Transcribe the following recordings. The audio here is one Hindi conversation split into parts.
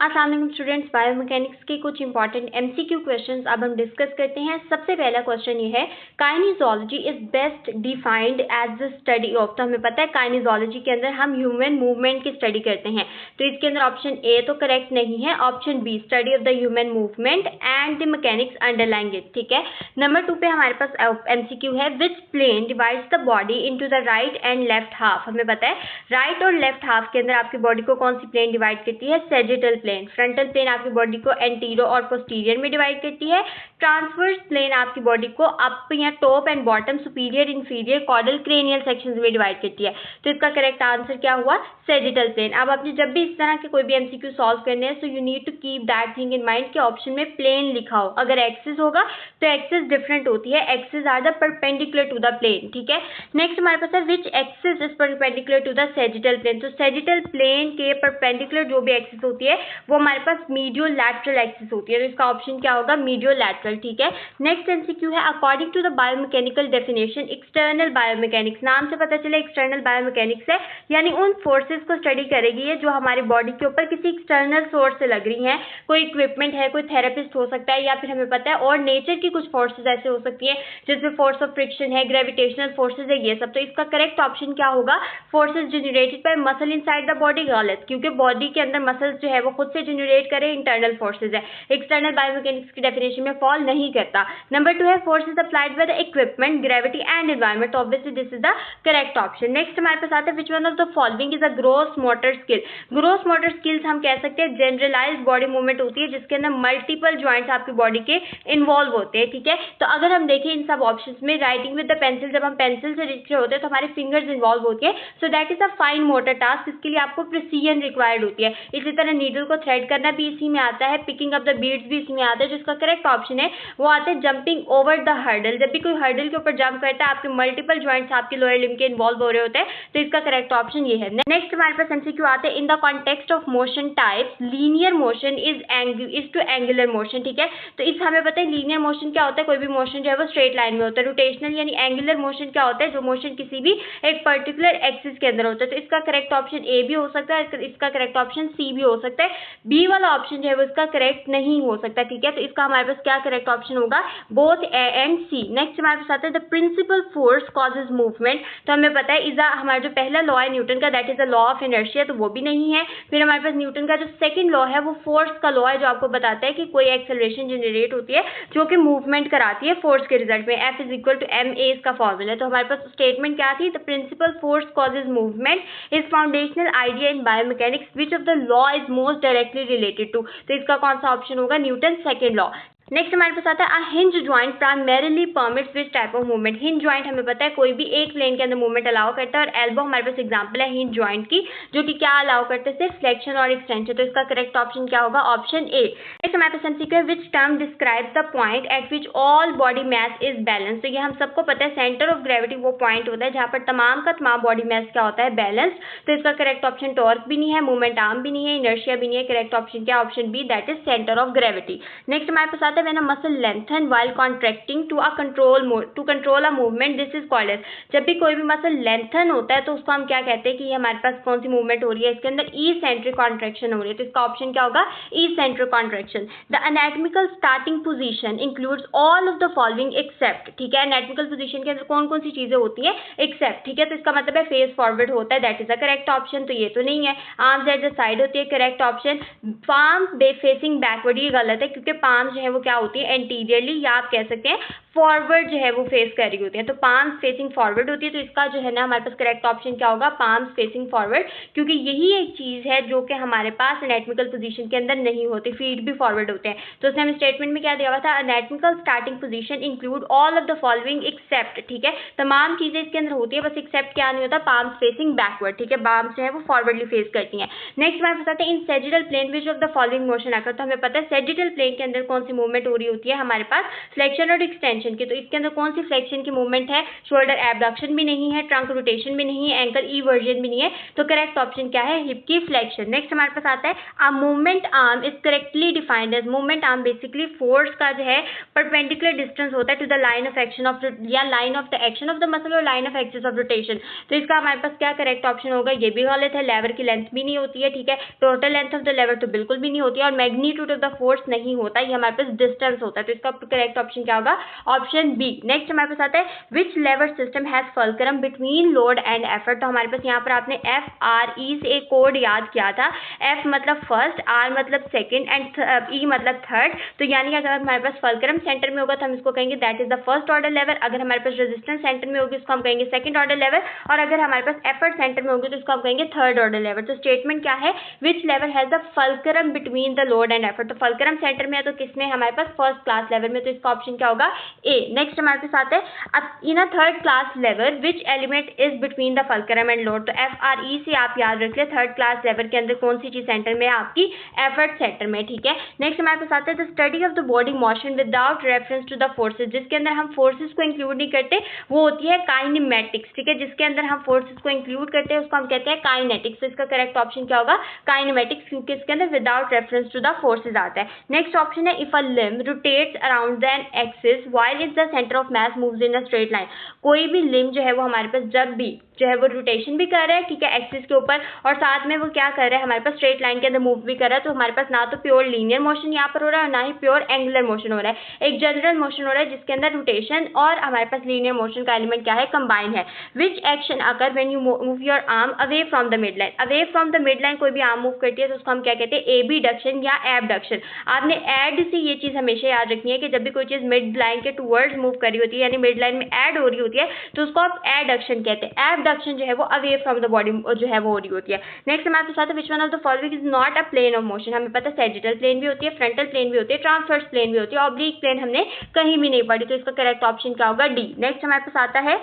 अस्सलाम वालेकुम स्टूडेंट्स, बायोमैकेनिक्स के कुछ इंपॉर्टेंट एमसीक्यू क्वेश्चंस अब हम डिस्कस करते हैं। सबसे पहला क्वेश्चन ये है, kinesiology is best defined as the study of. तो हमें पता है काइनेजोलॉजी के अंदर हम ह्यूमन मूवमेंट की स्टडी करते हैं, तो इसके अंदर ऑप्शन ए तो करेक्ट नहीं है, option B study of the human movement and the mechanics underlying it. ठीक है, नंबर 2 पे हमारे पास एमसीक्यू है, which plane divides the body into the right and left half. हमें पता है राइट और लेफ्ट हाफ के अंदर आपकी बॉडी को कौन सी प्लेन डिवाइड करती है, सैजिटल प्लेन। फ्रंटल प्लेन आपकी बॉडी को एंटीरियर और पोस्टीरियर में डिवाइड करती है। ट्रांसवर्स प्लेन आपकी बॉडी को अप या top and bottom, superior, inferior, caudal, cranial sections में डिवाइड करती है। तो इसका करेक्ट आंसर क्या हुआ, सैजिटल प्लेन। अब आपने जब भी इस तरह के कोई भी एमसीक्यू सॉल्व करने हैं, so you need to keep that thing in mind कि ऑप्शन में प्लेन लिखा हो। अगर एक्सिस होगा तो एक्सिस डिफरेंट होती है, axis are the perpendicular to the plane. ठीक है, नेक्स्ट हमारे पास है which axis is perpendicular to the sagittal plane. तो सैजिटल प्लेन के परपेंडिकुलर जो भी एक्सिस होती है वो हमारे पास मीडियो लैटरल एक्सिस होती है, तो इसका ऑप्शन क्या होगा, मीडियो लैटरल। ठीक है, नेक्स्ट एमसीक्यू है, according to the biomechanical definition external biomechanics. नाम से पता चले एक्सटर्नल बायोमैकेनिक्स है, यानी उन फोर्सेस को स्टडी करेगी है जो हमारी बॉडी के ऊपर किसी एक्सटर्नल सोर्स से लग रही हैं। कोई इक्विपमेंट है, कोई थेरेपिस्ट हो सकता है, या फिर हमें पता है और नेचर की कुछ फोर्सेज ऐसे हो सकती है जिसमें फोर्स ऑफ फ्रिक्शन है, ग्रेविटेशनल फोर्सेज है, ये सब। तो इसका करेक्ट ऑप्शन क्या होगा, forces generated by muscle inside the body. गलत, क्योंकि बॉडी के अंदर मसल्स जो है वो खुद से जनरेट करे, इंटरनल फोर्सेज है, एक्सटर्नल बायोमैकेनिक्स की डेफिनेशन में फॉल नहीं करता। नंबर 2 है forces applied by the equipment, gravity and environment. तो obviously this is the correct option. Next हमारे पास आता है which one of the following is a gross motor skill. Gross motor skills हम कह सकते हैं जनरलाइज्ड बॉडी मूवमेंट होती है जिसके अंदर मल्टीपल जॉइंट्स आपकी बॉडी के इन्वॉल्व होते हैं। ठीक है, तो अगर हम देखें इन सब ऑप्शंस में, राइटिंग विद द पेंसिल, जब हम पेंसिल से लिख रहे होते हैं तो हमारे फिंगर्स इन्वॉल्व होती है, so that is a fine motor task. इसके लिए आपको प्रिसीजन रिक्वायर्ड होती है। इसी तरह नीडल को थ्रेड करना भी इसी में आता है, पिकिंग अप द बीड्स भी इसी में आता है। जो इसका करेक्ट ऑप्शन है वो आता है जंपिंग ओवर द हर्डल। जब भी कोई हर्डल के ऊपर जंप करता है आपके मल्टीपल जॉइंट्स आपके लोअर लिम्ब के इन्वॉल्व हो रहे होते हैं, तो इसका करेक्ट ऑप्शन ये है। नेक्स्ट हमारे पास एमसीक्यू आते हैं, in the context of motion types linear motion is to angular motion. ठीक है, तो इस हमें पता है लीनियर मोशन क्या होता है, कोई भी मोशन जो है वो स्ट्रेट लाइन में होता है। रोटेशनल यानी एंगुलर मोशन क्या होता है, जो मोशन किसी भी एक पर्टिकुलर एक्सिस के अंदर होता है। तो इसका करेक्ट ऑप्शन ए भी हो सकता है, इसका करेक्ट ऑप्शन सी भी हो सकता है, बी वाला ऑप्शन जो है वो इसका करेक्ट नहीं हो सकता। ठीक है, तो इसका हमारे पास क्या करेक्ट ऑप्शन होगा, both A and C. Next हमारे पास आता है the principal force causes movement. तो हमें पता है हमारा जो पहला लॉ है न्यूटन का, that is the law of inertia, तो वो भी नहीं है। फिर हमारे पास न्यूटन का जो सेकंड लॉ है वो फोर्स का लॉ है, जो आपको बताता है कि कोई एक्सेलरेशन जनरेट होती है जो कि मूवमेंट कराती है फोर्स के रिजल्ट में, F is equal to ma इसका फॉर्मूला है। तो हमारे पास स्टेटमेंट क्या थी, the principal force causes movement is foundational idea in biomechanics which of the law is most directly related to. तो इसका कौन सा ऑप्शन होगा, न्यूटन सेकंड लॉ। नेक्स्ट हमारे पास आता है a hinge joint primarily permits which type of movement. Hinge joint हमें पता है कोई भी एक प्लेन के अंदर मूवमेंट अलाउ करता है, और एल्बो हमारे पास एग्जांपल है हिंज जॉइंट की, जो कि क्या अलाउ करते हैं, सिर्फ फ्लेक्शन और एक्सटेंशन। तो इसका करेक्ट ऑप्शन क्या होगा, ऑप्शन ए। नेक्स्ट हमारे पास एमसीक्यू है which term describes the point eight which all body mass is balance. तो ये हम सबको पता है सेंटर ऑफ ग्रेविटी वो पॉइंट होता है जहां पर तमाम का तमाम बॉडी मास क्या होता है, बैलेंस। तो इसका करेक्ट ऑप्शन टॉर्क भी नहीं है, मूवमेंट आर्म भी नहीं है, इनर्शिया भी नहीं है। करेक्ट ऑप्शन क्या, option B, that is centre of gravity. Next हमारे पास आता है when a muscle lengthen while contracting to control a movement, this is called as। जब भी कोई भी मसल लेंथन होता है तो उसको हम क्या कहते हैं कि ये हमारे पास कौन सी मूवमेंट हो रही है, इसके अंदर इसेंट्रिक कॉन्ट्रैक्शन हो रही है। तो इसका ऑप्शन क्या होगा, eccentric contraction. The anatomical starting position includes all of the following except. ठीक है, एनाटॉमिकल पोजीशन के अंदर कौन कौन सी चीजें होती है, एक्सेप्ट। ठीक है, तो इसका मतलब है फेस फॉरवर्ड होता है, that is the correct option. तो ये तो नहीं है। आर्म्स एट द साइड होती है, correct option. Palm facing backward, ये गलत है, क्योंकि पाम जो है वो क्या होती है, एंटीरियरली, या आप कह सकते हैं फॉरवर्ड जो है वो फेस कर रही होती है। तो पाम्स फेसिंग फॉरवर्ड होती है, तो इसका जो है ना हमारे पास करेक्ट ऑप्शन क्या होगा, पाम्स फेसिंग फॉरवर्ड, क्योंकि यही एक चीज है जो कि हमारे पास एनाटॉमिकल पोजीशन के अंदर नहीं होती। फीट भी फॉरवर्ड होते हैं। तो उसने हमें स्टेटमेंट में क्या दिया हुआ था, anatomical starting position include all of the following except. ठीक है, तमाम चीजें इसके अंदर होती है, बस एक्सेप्ट क्या नहीं होता, पाम्स फेसिंग बैकवर्ड। ठीक है, पाम्स जो है वो फॉरवर्डली फेस करती हैं। नेक्स्ट हमारे पास आता है in sagittal plane which of the following motion occur. तो हमें पता है सैजिटल प्लेन के अंदर कौन सी मूवमेंट मूवमेंट हो रही होती है हमारे पास फ्लेक्शन और एक्सटेंशन की। तो इसके अंदर कौन सी फ्लेक्शन की मूवमेंट है? शोल्डर एबडक्शन भी नहीं है, ट्रंक रोटेशन भी नहीं है, एंकल इवर्जन भी नहीं है। तो करेक्ट ऑप्शन क्या है? हिप की फ्लेक्शन। नेक्स्ट हमारे पास आता है a movement arm is correctly defined as. Movement arm basically force का जो है परपेंडिकुलर डिस्टेंस होता है to the line of action of या line of the action of the muscle और line of axis of rotation. तो इसका हमारे पास क्या करेक्ट ऑप्शन होगा? ये भी गलत है, लेवर की लेंथ भी नहीं होती है, ठीक है, टोटल लेंथ ऑफ द लेवर तो बिल्कुल भी नहीं होती है, और मैग्नीट्यूड ऑफ द फोर्स नहीं होता, ये हमारे पास डिस्टेंस होता है। तो इसका करेक्ट ऑप्शन क्या होगा? Option B. नेक्स्ट हमारे पास आता है which lever system has fulcrum between load and effort. तो हमारे पास यहाँ पर आपने एफ आर ई से एक कोड याद किया था। एफ मतलब फर्स्ट, आर मतलब सेकंड एंड ई मतलब थर्ड। तो यानी कि अगर हमारे पास फल्क्रम सेंटर में होगा तो हम इसको कहेंगे that is the first order lever, अगर हमारे पास रेजिस्टेंस सेंटर में होगी इसको हम कहेंगे सेकंड ऑर्डर लेवर, और अगर हमारे पास एफर्ट सेंटर में होगी तो इसको हम कहेंगे थर्ड ऑर्डर लेवर। तो स्टेटमेंट क्या है? Which lever has the fulcrum between the load and effort. तो फल्क्रम सेंटर में है तो किसमें? हमारे पास फर्स्ट क्लास लेवर में। तो इसका ऑप्शन क्या होगा? ए। नेक्स्ट हमारे पास आता है in a third class lever which element is between the fulcrum and load. तो एफ आर ई से आप याद रख ले थर्ड क्लास लेवर के अंदर कौन सी चीज सेंटर में है? आपकी एफर्ट सेंटर में, ठीक है। नेक्स्ट हमारे पास आता है the study of the body motion without reference to the forces. जिसके अंदर हम फोर्सेज को इंक्लूड नहीं करते वो होती है काइनेमेटिक्स, ठीक है। जिसके अंदर हम फोर्सेज को इंक्लूड करते हैं उसको हम कहते हैं काइनेटिक्स। तो इसका करेक्ट ऑप्शन क्या होगा? काइनेमेटिक्स, क्योंकि इसके अंदर without reference to the forces आता है। नेक्स्ट ऑप्शन है if a limb rotates around an axis while is the centre of mass moves in a straight line. कोई भी लिम्ब जो है वो हमारे पास जब भी जो है वो रोटेशन भी कर रहा है, ठीक है, एक्सिस के ऊपर, और साथ में वो क्या कर रहा है? हमारे पास स्ट्रेट लाइन के अंदर मूव भी कर रहा है। तो हमारे पास ना तो प्योर लीनियर मोशन यहाँ पर हो रहा है और ना ही प्योर एंगुलर मोशन हो रहा है, एक जनरल मोशन हो रहा है जिसके अंदर रोटेशन और हमारे पास लीनियर मोशन का एलिमेंट क्या है? कंबाइन है। विच action occur when you move your arm away from the mid line. Away from the mid line कोई भी आर्म मूव करती है तो उसको हम क्या कहते हैं? एबडक्शन या एबडक्शन। आपने एड से ये चीज हमेशा याद रखनी है कि जब भी कोई चीज मिड लाइन के टूवर्ड्स मूव कर रही होती है यानी मिड लाइन में एड हो रही होती है तो उसको आप एडक्शन कहते हैं। एबडक्शन जो है वो अवे फ्रॉम द बॉडी जो है वो हो रही होती है। नेक्स्ट हमारे साथ which one of the following is not a plane of motion. हमें पता है सैजिटल प्लेन भी होती है, फ्रंटल प्लेन भी होती है, ट्रांसवर्स प्लेन भी होती है, ऑब्लिक प्लेन हमने कहीं भी नहीं पढ़ी। तो इसका करेक्ट ऑप्शन क्या होगा? डी। नेक्स्ट हमारे पास आता है,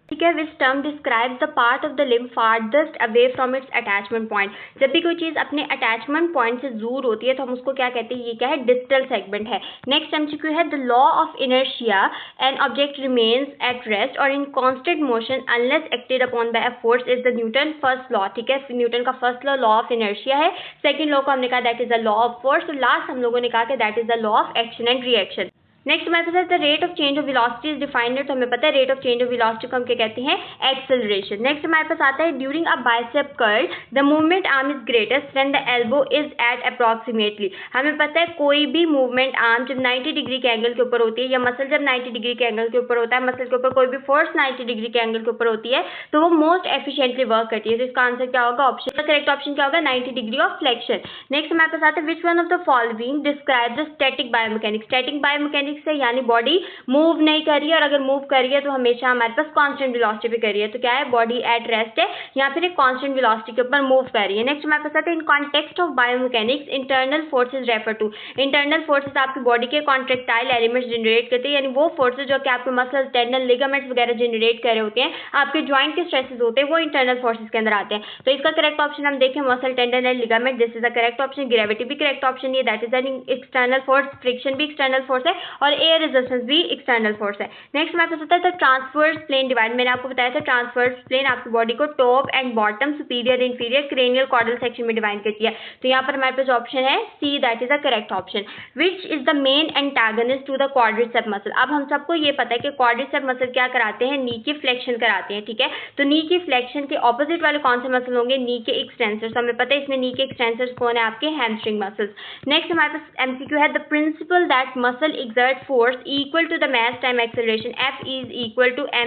ठीक है, which term describes the part of the limb farthest away from its attachment point. जब भी कोई चीज अपने अटैचमेंट पॉइंट से दूर होती है तो हम उसको क्या कहते हैं? ये क्या है? डिस्टल सेगमेंट है। नेक्स्ट एमसीक्यू है the law of inertia an object remains at rest और in constant motion unless acted upon by a force is the Newton first law, ठीक है। न्यूटन का फर्स्ट लॉ ऑफ इनर्शिया है। सेकंड लॉ को हमने कहा that is the law of force, और लास्ट हम लोगों ने कहा कि that is the law of action and reaction. Next हमारे पास the rate of change of velocity is defined. तो हमें पता है rate of change of velocity को हम क्या कहते हैं? एक्सेलरेशन। नेक्स्ट हमारे पास आता है during a bicep curl the movement arm is greatest when the elbow is at approximately. हमें पता है कोई भी मूवमेंट आर्म जब 90 डिग्री के एंगल के ऊपर होती है या मसल जब 90 डिग्री के एंगल के ऊपर होता है, मसल के ऊपर कोई भी फोर्स 90 डिग्री के एंगल के ऊपर होती है तो वो मोस्ट एफिशिएंटली वर्क करती है। तो इसका आंसर क्या होगा? ऑप्शन का करेक्ट ऑप्शन क्या होगा? 90 डिग्री ऑफ फ्लेक्शन। नेक्स्ट हमारे पास आता है which one of the following describe the static biomechanics. Static biomechanics है यानी बॉडी मूव नहीं कर रही है और अगर मूव कर रही है तो हमेशा हमारे पास कांस्टेंट वेलोसिटी पे कर रही है। तो क्या है? बॉडी एट रेस्ट है या फिर एक कांस्टेंट वेलोसिटी के ऊपर मूव कर रही है। नेक्स्ट हमारे पास आता है in context of biomechanics internal forces refer to. Internal forces आपकी बॉडी के कॉन्ट्रेक्टाइल एलिमेंट्स जनरेट करते हैं, यानी वो फोर्सेज जो कि आपके मसल्स, टेंडन, लिगामेंट्स वगैरह जनरेट कर रहे होते हैं, आपके ज्वाइंट के स्ट्रेसेस होते हैं वो इंटरनल फोर्सेज के अंदर आते हैं। तो इसका करेक्ट ऑप्शन हम देखें muscle, tendon and ligament, this is the correct option. Gravity भी करेक्ट ऑप्शन है, that is an external force. Friction भी एक्सटर्नल फोर्स है और एयर रेजिस्टेंस भी एक्सटर्नल फोर्स है। नेक्स्ट हमारे पास होता है ट्रांसवर्स प्लेन डिवाइड। मैंने आपको बताया था ट्रांसवर्स प्लेन आपकी बॉडी को top and bottom, superior, inferior, cranial, caudal section में डिवाइड करती है। तो यहाँ पर हमारे पास ऑप्शन है C, that is the correct option. Which is the main antagonist to the quadricep muscle. अब हम सबको ये पता है कि क्वाड्रिसेप मसल क्या कराते हैं? नी की फ्लेक्शन कराते हैं, ठीक है। तो नी की फ्लेक्शन के ऑपोजिट वाले कौन से मसल होंगे? नी के एक्सटेंसर्स। हमें पता है इसमें नी के एक्सटेंसर्स कौन है? आपके हैमस्ट्रिंग मसल्स। नेक्स्ट हमारे पास एमसीक्यू है the principle that muscle exert force equal to the mass time acceleration F is equal to ma।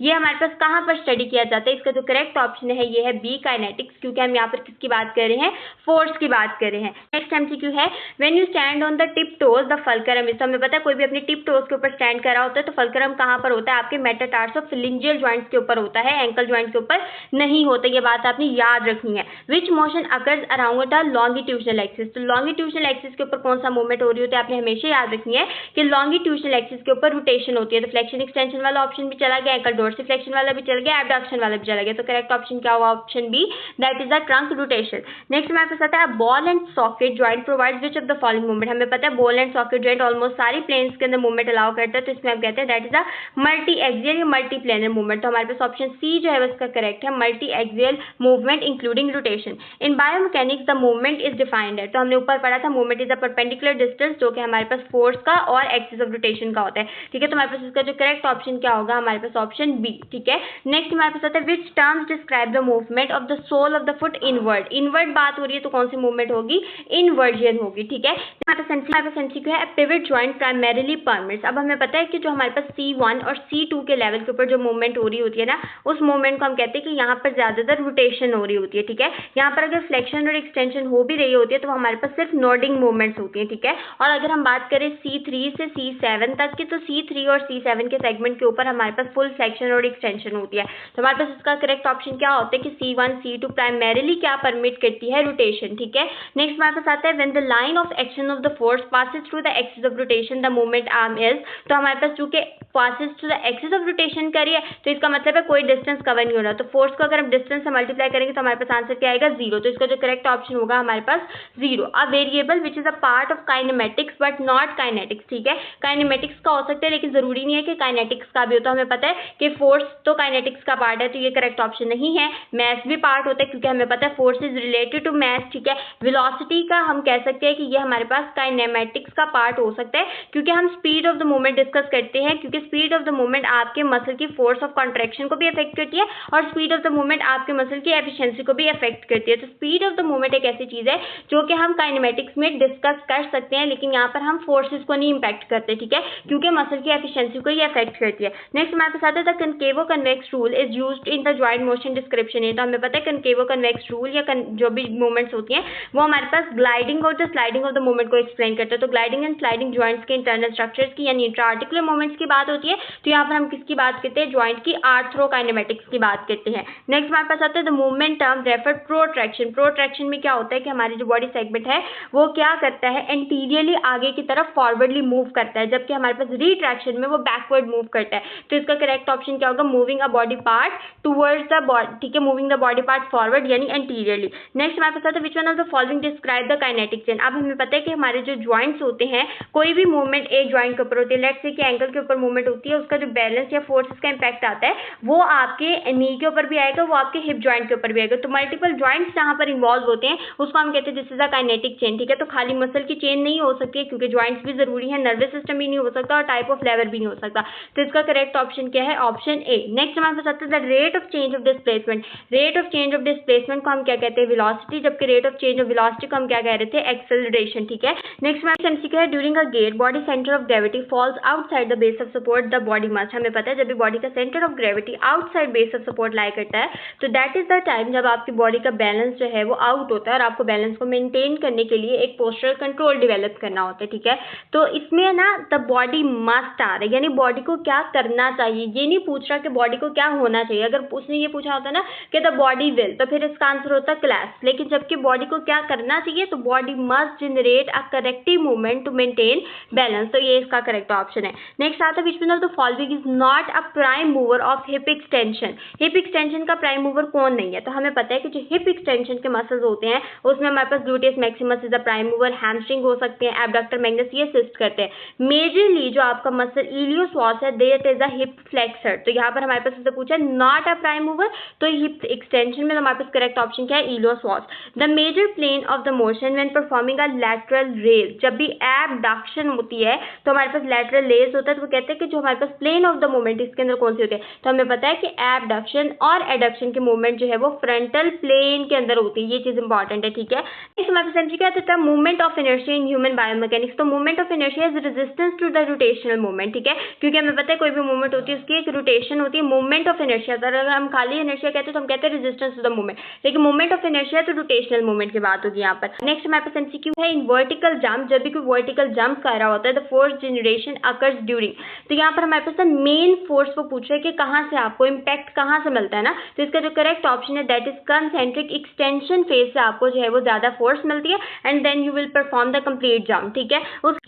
ये हमारे पास कहाँ पर स्टडी किया जाता है? इसका जो करेक्ट ऑप्शन है ये है बी, काइनेटिक्स, क्योंकि हम यहाँ पर किसकी बात कर रहे हैं? फोर्स की बात कर रहे हैं। नेक्स्ट एमसीक्यू है when you stand on the tip toes the fulcrum is. हमें पता है कोई भी अपने टिप टोज के ऊपर स्टैंड कर रहा होता है तो फल्क्रम कहाँ पर होता है? आपके मेटाटार्सोफिलिंजियल जॉइंट्स के ऊपर होता है, एंकल जॉइंट्स के ऊपर नहीं होता। ये बात आपने याद रखनी है। Which motion occurs around the longitudinal axis. तो लॉन्गिट्यूडनल एक्सिस के ऊपर कौन सा मूवमेंट हो रही होती है? आपने हमेशा याद रखनी है कि लॉन्गिट्यूशनल एक्सिस के ऊपर रोटेशन होती है। तो फ्लेक्शन एक्सटेंशन वाला ऑप्शन भी चला गया, एंकल डोर्सिफ्लेक्शन वाला भी चल गया, एबडक्शन वाला भी चला गया। तो करेक्ट ऑप्शन क्या हुआ? Option B, that is the trunk rotation. Next हमारे पास आता है ball and socket joint provides which of the following movement. हमें पता है ball and socket joint almost सारी प्लेन्स के अंदर मूवमेंट अलाउ करता है, तो इसमें हम कहते हैं that is the multi axial या मल्टी प्लेनर मूवमेंट। तो हमारे पास ऑप्शन सी जो है उसका करेक्ट है, multi axial movement including rotation. In biomechanics the movement is defined है, तो हमने ऊपर पढ़ा था movement is the perpendicular distance जो कि हमारे पास फोर्स का और एक्सिस ऑफ रोटेशन का होता है। ठीक है, तो हमारे पास इसका जो करेक्ट ऑप्शन क्या होगा? हमारे पास ऑप्शन बी। ठीक है, नेक्स्ट हमारे पास आता है which terms describe the movement of the sole of the foot inward. Inward बात हो रही है तो कौन सी मूवमेंट होगी? इनवर्जन होगी। ठीक है, हमारे पास एमसीक्यू है पिवट जॉइंट प्राइमरीली परमिट्स। अब हमें पता है कि जो हमारे पास C1 और C2 के लेवल के ऊपर जो मूवमेंट हो रही होती है ना, उस मूवमेंट को हम कहते हैं कि यहाँ पर ज्यादातर रोटेशन हो रही होती है। ठीक है, यहाँ पर अगर फ्लेक्शन और एक्सटेंशन हो भी रही होती है तो हमारे पास सिर्फ नोडिंग मूवमेंट्स होती है। ठीक है, और अगर हम बात करें C3 से C7 तक की, तो C3 और C7 के सेगमेंट के ऊपर हमारे पास फुल फ्लेक्शन और एक्सटेंशन होती है। तो हमारे पास इसका करेक्ट ऑप्शन क्या होता है कि C1 C2 प्राइमरीली क्या परमिट करती है? रोटेशन। ठीक है, नेक्स्ट हमारे पास आता है when the line of action of the force passes through the axis of rotation the moment arm is. तो हमारे पास चूंकि passes through the axis of rotation करिए तो इसका मतलब है कोई डिस्टेंस कवर नहीं हो रहा, तो फोर्स को अगर हम डिस्टेंस से मल्टीप्लाई करेंगे तो हमारे पास आंसर क्या आएगा? 0। तो इसका जो करेक्ट ऑप्शन होगा हमारे पास 0। A variable which is a part of kinematics but not kinetics. ठीक है, काइनेमेटिक्स का हो सकता है लेकिन जरूरी नहीं है कि काइनेटिक्स का भी हो। तो हमें पता है कि फोर्स तो काइनेटिक्स का पार्ट है, तो ये करेक्ट ऑप्शन नहीं है। मैथ भी पार्ट होता है क्योंकि हमें पता है force is related to math. ठीक है, वेलोसिटी का हम कह सकते हैं कि ये हमारे पास काइनेमेटिक्स का पार्ट हो सकता है क्योंकि हम speed of the movement discuss करते हैं, क्योंकि स्पीड ऑफ द मूवमेंट आपके मसल की फोर्स ऑफ कॉन्ट्रैक्शन को भी अफेक्ट करती है और स्पीड ऑफ द मूवमेंट आपके मसल की एफिशिएंसी को भी अफेक्ट करती है। तो स्पीड ऑफ द मूवमेंट एक ऐसी चीज है जो कि हम काइनेमेटिक्स में डिस्कस कर सकते हैं, लेकिन यहाँ पर हम फोर्सेस को नहीं इंपैक्ट करते। ठीक है, क्योंकि मसल की एफिशिएंसी को ये अफेक्ट करती है। नेक्स्ट हमारे पास आता है the concave convex rule is used in the joint motion description. ये तो हमें पता है कनकेवो कन्वेक्स रूल या जो भी मूवमेंट्स होती हैं वो हमारे पास ग्लाइडिंग और the sliding of the movement को एक्सप्लेन करते हैं। तो ग्लाइडिंग एंड स्लाइडिंग जॉइंट्स के इंटरनल स्ट्रक्चर्स की यानी इंट्राआर्टिकुलर मूवमेंट्स की बात होती है। तो यहाँ पर हम किसकी बात करते हैं? जॉइंट की आर्थ्रोकाइनेमेटिक्स की बात करते हैं। नेक्स्ट हमारे पास आता है the movement term refer protraction. Protraction में क्या होता है कि हमारी जो बॉडी सेगमेंट है वो क्या करता है? एंटीरियरली आगे की तरफ फॉरवर्डली मूव करता है, जबकि हमारे पास रिट्रैक्शन में वो बैकवर्ड मूव करता है। तो इसका करेक्ट ऑप्शन क्या होगा? Moving a body part towards the body. ठीक है, moving the body part forward यानी एंटीरियरली। नेक्स्ट हमारे पास आता है which one of the following describe the kinetic chain. अब हमें पता है कि हमारे जो जॉइंट्स होते हैं, कोई भी मूवमेंट एक जॉइंट के ऊपर होती है, लेट्स से कि एंकल के ऊपर मूवमेंट होती है, उसका जो बैलेंस या फोर्स का इंपैक्ट आता है वो आपके नी के ऊपर भी आएगा, वो आपके हिप जॉइंट के ऊपर भी आएगा। तो मल्टीपल जॉइंट्स जहां पर इन्वॉल्व होते हैं उसको हम कहते हैं this is a kinetic chain. ठीक है, तो खाली मसल की चेन नहीं हो सकती है क्योंकि जॉइंट्स भी जरूरी है, नर्वस सिस्टम भी नहीं हो सकता और टाइप ऑफ लेवर भी नहीं हो सकता। तो इसका करेक्ट ऑप्शन क्या है? Option A. नेक्स्ट हमारे पास आता है the rate of change of displacement. Rate of change of displacement को हम क्या कहते हैं? वेलोसिटी, जबकि rate of change of velocity को हम क्या कह रहे थे? एक्सेलरेशन। ठीक है, नेक्स्ट हमारे एमसीक्यू है during a gait body centre of gravity falls outside the base of support the body must. हमें पता है जब भी बॉडी का centre of gravity outside base of support lie करता है तो दैट इज द टाइम जब आपकी बॉडी का बैलेंस जो है वो आउट होता है और आपको बैलेंस को मेंटेन करने के लिए एक पोस्चरल कंट्रोल डेवलप करना होता है। ठीक है, तो इसमें ना द बॉडी मस्ट आ रहा है, यानी बॉडी को क्या करना चाहिए। ये नहीं पूछ रहा कि बॉडी को क्या होना चाहिए। अगर उसने ये पूछा होता ना कि द बॉडी विल, तो फिर इसका आंसर होता क्लैश। लेकिन जबकि बॉडी को क्या करना चाहिए, तो body must generate a corrective movement to maintain balance. तो ये इसका करेक्ट ऑप्शन है। नेक्स्ट आता है which one of the following is not a prime mover of hip extension. Hip extension का प्राइम मूवर कौन नहीं है? तो हमें पता है कि जो हिप एक्सटेंशन के मसल्स होते हैं उसमें हमारे पास gluteus maximus is the prime mover, hamstring हो सकते हैं, एब्डक्टर मैग्नस ये असिस्ट करते हैं। मेजरली जो आपका मसल इलियोसवास है that is the hip flexor. तो यहाँ पर हमारे पास इससे पूछा नॉट अ प्राइम मूवर, तो हिप एक्सटेंशन में हमारे पास करेक्ट ऑप्शन क्या है? Iliopsoas. The major plane of the motion when performing a lateral raise. जब भी एबडक्शन होती है तो हमारे पास लैटरल रेज होता है, तो वो कहते हैं कि जो हमारे पास प्लेन ऑफ द मूवमेंट इसके अंदर कौन सी होती है? तो हमें पता है कि एबडक्शन और एडक्शन के मूवमेंट जो है वो फ्रंटल प्लेन के अंदर होती है। ये चीज इंपॉर्टेंट है। ठीक है, इस हमारे पास क्या आता है? Movement of inertia in human biomechanics. तो movement of inertia is resistance to the rotational movement. ठीक है, क्योंकि हमें पता है कोई भी मूवमेंट होती है उसकी एक रोटेशन होती है। मूवमेंट ऑफ इनर्शिया, अगर हम खाली इनर्शिया कहते हैं तो हम कहते हैं रेजिस्टेंस टू द मूवमेंट, लेकिन मूवमेंट ऑफ इनर्शिया तो रोटेशनल मूवमेंट की बात होगी यहाँ पर। नेक्स्ट हमारे पास एमसीक्यू है इन वर्टिकल वर्टिकल जंप, जब भी कोई वर्टिकल जंप कर रहा होता है, the force generation occurs during, तो यहाँ पर हमारे पास मेन फोर्स वो पूछ रहे हैं कि कहाँ से आपको इम्पैक्ट कहाँ से मिलता है ना, तो इसका जो करेक्ट ऑप्शन है that is concentric extension phase से आपको जो है वो ज्यादा फोर्स मिलती है and then you will perform the complete jump, ठीक है।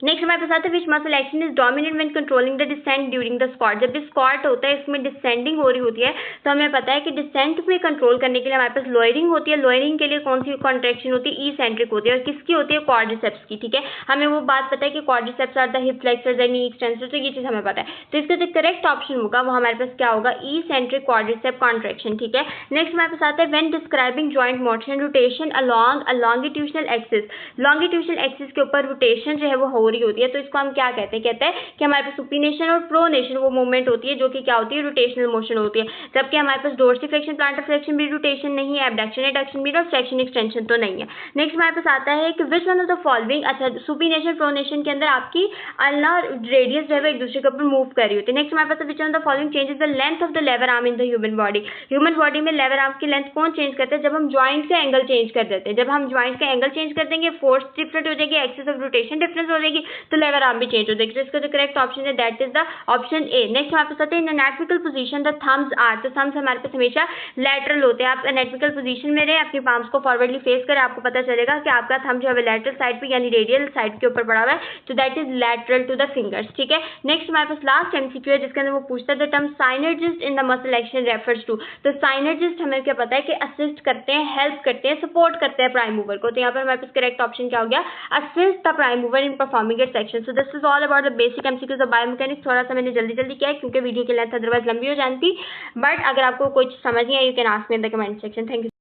नेक्स्ट हमारे पास आता है which muscle action is dominant when controlling the descent during the squat, जब भी स्क्वाट होता है इसमें डिसेंडिंग हो रही होती है तो हमें पता है कि डिसेंट में कंट्रोल करने के लिए हमारे पास लोअरिंग होती है, लोअरिंग के लिए कौन सी कॉन्ट्रैक्शन होती है, इसेंट्रिक होती है, और किसकी होती है, क्वाड्रिसेप्स की, ठीक है। हमें वो बात पता है कि quadriceps are the hip flexor the knee extensor, तो ये चीज हमें पता है, तो इसका जो करेक्ट ऑप्शन होगा वो हमारे पास क्या होगा, इसेंट्रिक क्वाड्रिसेप कॉन्ट्रैक्शन, ठीक है। नेक्स्ट हमारे पास आता है when describing joint motion rotation along a longitudinal axis, longitudinal axis के ऊपर रोटेशन जो है वो हो रही होती है, तो इसको हम क्या कहते हैं, कहते हैं कि हमारे पास सुपिनेशन और प्रोनेशन वो मूवमेंट होती है जो कि क्या होती है, रोटेशनल मोशन होती है, जबकि हमारे पास डोर्सिफ्लेक्शन प्लांटर फ्लेक्शन भी रोटेशन नहीं है, एबडक्शन एडक्शन भी, और फ्लेक्शन एक्सटेंशन तो नहीं है। नेक्स्ट हमारे पास आता है कि विच वन ऑफ द फॉलोइंग, अच्छा सुपिनेशन प्रोनेशन के अंदर आपकी अल्ना रेडियस जो है एक दूसरे के ऊपर मूव कर रही होती है। नेक्स्ट हमारे पास which one of the following changes the length of the lever arm in the human body, human body में लेवर आर्म की लेंथ कौन चेंज करते हैं, जब हम ज्वाइंट का एंगल चेंज कर देते हैं, जब हम ज्वाइंट का एंगल चेंज कर देंगे फोर्स डिफरेंट हो जाएगी, एक्सिस ऑफ रोटेशन डिफरेंस हो जाएगी, तो लेवर आर्म भी चेंज हो जाएगी, तो इसका जो करेक्ट ऑप्शन है that is the option A. Next हमारे पास आते हैं in anatomical position the thumbs are, तो थम्स हमारे पास हमेशा लैटरल होते हैं, आप एनाटॉमिकल पोजीशन में रहे, अपनी पाम्स को फॉरवर्डली फेस करें, आपको पता चलेगा कि आपका थंब जो है लैटरल साइड पे यानी रेडियल साइड के ऊपर पड़ा हुआ है, तो that is lateral to the fingers, ठीक है। नेक्स्ट हमारे पास लास्ट एमसीक्यू है जिसके अंदर वो पूछता है the term synergist in the muscle action refers to, तो साइनर्जिस्ट हमें क्या पता है कि असिस्ट करते हैं, हेल्प करते हैं, सपोर्ट करते हैं प्राइम मूवर को, तो यहाँ पर हमारे पास करेक्ट ऑप्शन क्या हो गया, assist the prime mover in performing its action. So this is all about the basic MCQs of biomechanics. थोड़ा सा मैंने जल्दी जल्दी किया है क्योंकि वीडियो की लेंथ अदरवाइज लंबी हो जाती, बट अगर आपको कुछ समझ नहीं आई you can ask me in the comment section. Thank you.